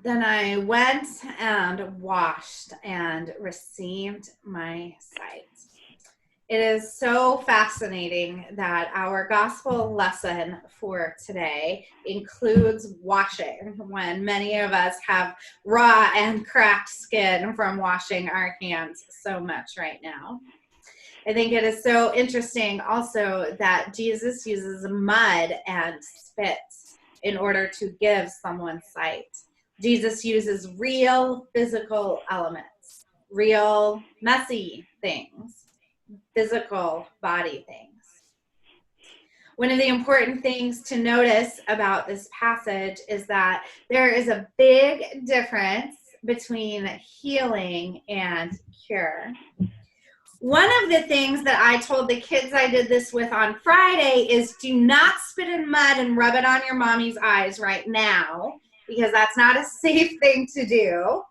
Then I went and washed and received my sight. It is so fascinating that our gospel lesson for today includes washing, when many of us have raw and cracked skin from washing our hands so much right now. I think it is so interesting also that Jesus uses mud and spit in order to give someone sight. Jesus uses real physical elements, real messy things, physical body things. One of the important things to notice about this passage is that there is a big difference between healing and cure. One of the things that I told the kids I did this with on Friday is do not spit in mud and rub it on your mommy's eyes right now, because that's not a safe thing to do.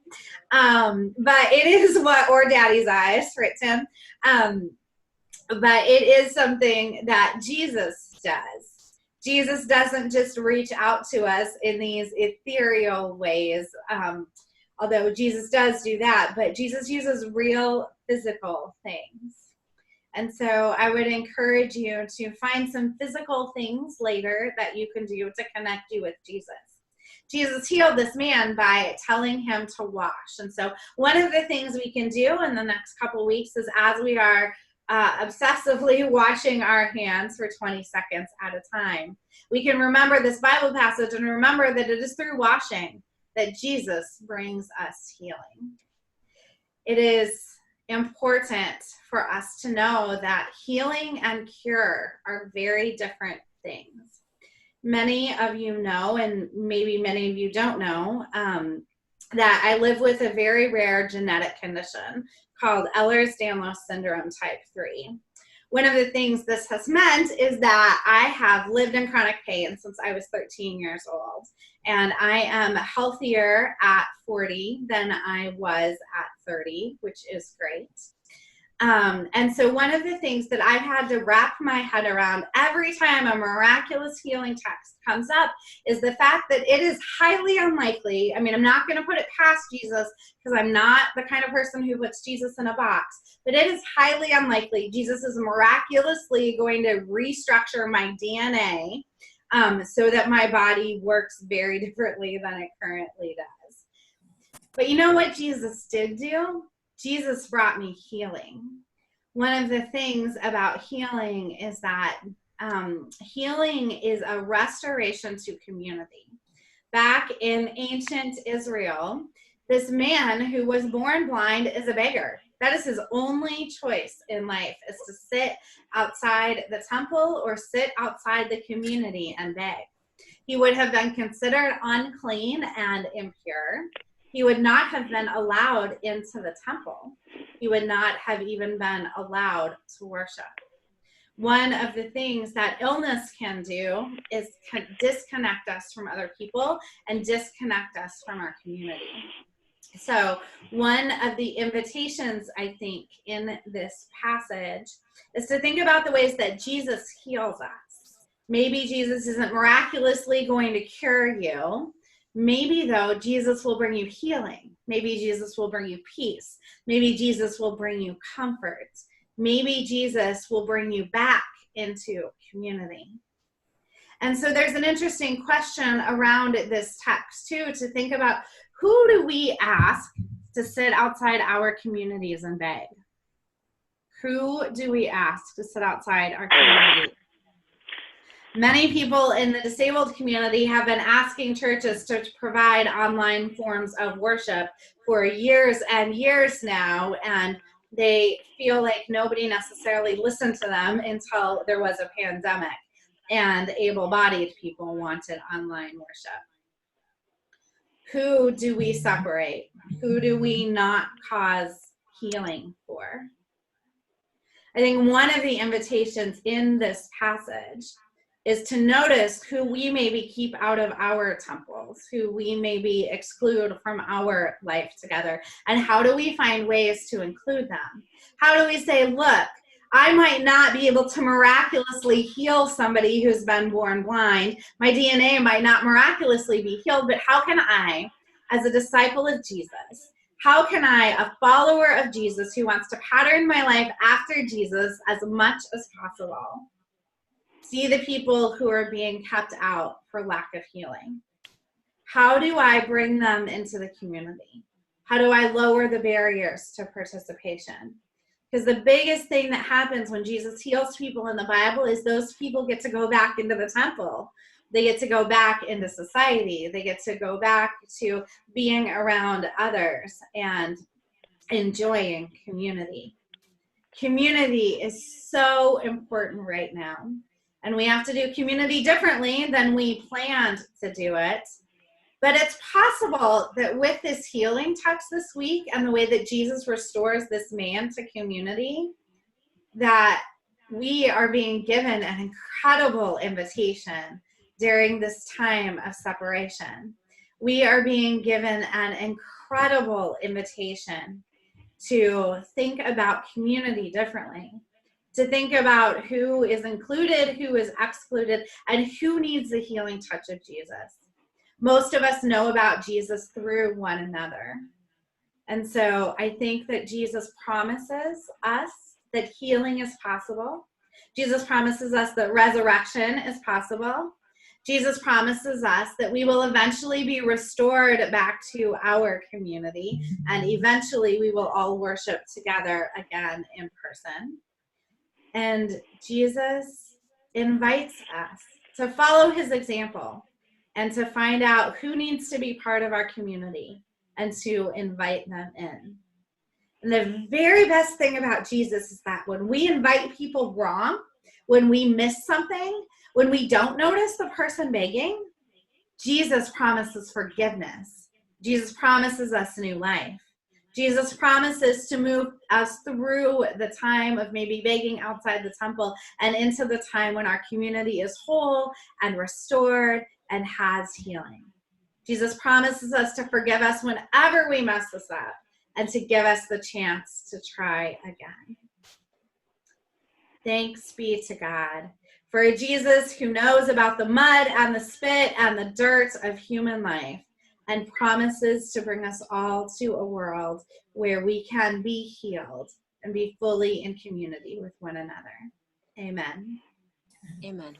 But it is or daddy's eyes, right, Tim? But it is something that Jesus does. Jesus doesn't just reach out to us in these ethereal ways, although Jesus does do that, but Jesus uses real physical things. And so I would encourage you to find some physical things later that you can do to connect you with Jesus. Jesus healed this man by telling him to wash. And so one of the things we can do in the next couple weeks is, as we are obsessively washing our hands for 20 seconds at a time, we can remember this Bible passage and remember that it is through washing that Jesus brings us healing. It is important for us to know that healing and cure are very different things. Many of you know, and maybe many of you don't know, that I live with a very rare genetic condition called Ehlers-Danlos syndrome type 3. One of the things this has meant is that I have lived in chronic pain since I was 13 years old. And I am healthier at 40 than I was at 30, which is great. And so one of the things that I've had to wrap my head around every time a miraculous healing text comes up is the fact that it is highly unlikely. I mean, I'm not going to put it past Jesus, because I'm not the kind of person who puts Jesus in a box, but it is highly unlikely Jesus is miraculously going to restructure my DNA so that my body works very differently than it currently does. But you know what Jesus did do? Jesus brought me healing. One of the things about healing is that healing is a restoration to community. Back in ancient Israel, this man who was born blind is a beggar. That is his only choice in life, is to sit outside the temple or sit outside the community and beg. He would have been considered unclean and impure. He would not have been allowed into the temple. He would not have even been allowed to worship. One of the things that illness can do is disconnect us from other people and disconnect us from our community. So one of the invitations, I think, in this passage is to think about the ways that Jesus heals us. Maybe Jesus isn't miraculously going to cure you. Maybe, though, Jesus will bring you healing. Maybe Jesus will bring you peace. Maybe Jesus will bring you comfort. Maybe Jesus will bring you back into community. And so there's an interesting question around this text, too, to think about: who do we ask to sit outside our communities and beg? Who do we ask to sit outside our community? Many people in the disabled community have been asking churches to provide online forms of worship for years and years now, and they feel like nobody necessarily listened to them until there was a pandemic and able-bodied people wanted online worship. Who do we separate? Who do we not cause healing for? I think one of the invitations in this passage is to notice who we maybe keep out of our temples, who we maybe exclude from our life together, and how do we find ways to include them? How do we say, look, I might not be able to miraculously heal somebody who's been born blind. My DNA might not miraculously be healed, but how can I as a disciple of Jesus? How can I, a follower of Jesus who wants to pattern my life after Jesus as much as possible, see the people who are being kept out for lack of healing? How do I bring them into the community? How do I lower the barriers to participation? Because the biggest thing that happens when Jesus heals people in the Bible is those people get to go back into the temple. They get to go back into society. They get to go back to being around others and enjoying community. Community is so important right now. And we have to do community differently than we planned to do it. But it's possible that with this healing touch this week and the way that Jesus restores this man to community, that we are being given an incredible invitation during this time of separation. We are being given an incredible invitation to think about community differently, to think about who is included, who is excluded, and who needs the healing touch of Jesus. Most of us know about Jesus through one another. And so I think that Jesus promises us that healing is possible. Jesus promises us that resurrection is possible. Jesus promises us that we will eventually be restored back to our community, and eventually we will all worship together again in person. And Jesus invites us to follow his example and to find out who needs to be part of our community and to invite them in. And the very best thing about Jesus is that when we invite people wrong, when we miss something, when we don't notice the person begging, Jesus promises forgiveness. Jesus promises us new life. Jesus promises to move us through the time of maybe begging outside the temple and into the time when our community is whole and restored and has healing. Jesus promises us to forgive us whenever we mess this up and to give us the chance to try again. Thanks be to God for a Jesus who knows about the mud and the spit and the dirt of human life and promises to bring us all to a world where we can be healed and be fully in community with one another. Amen. Amen.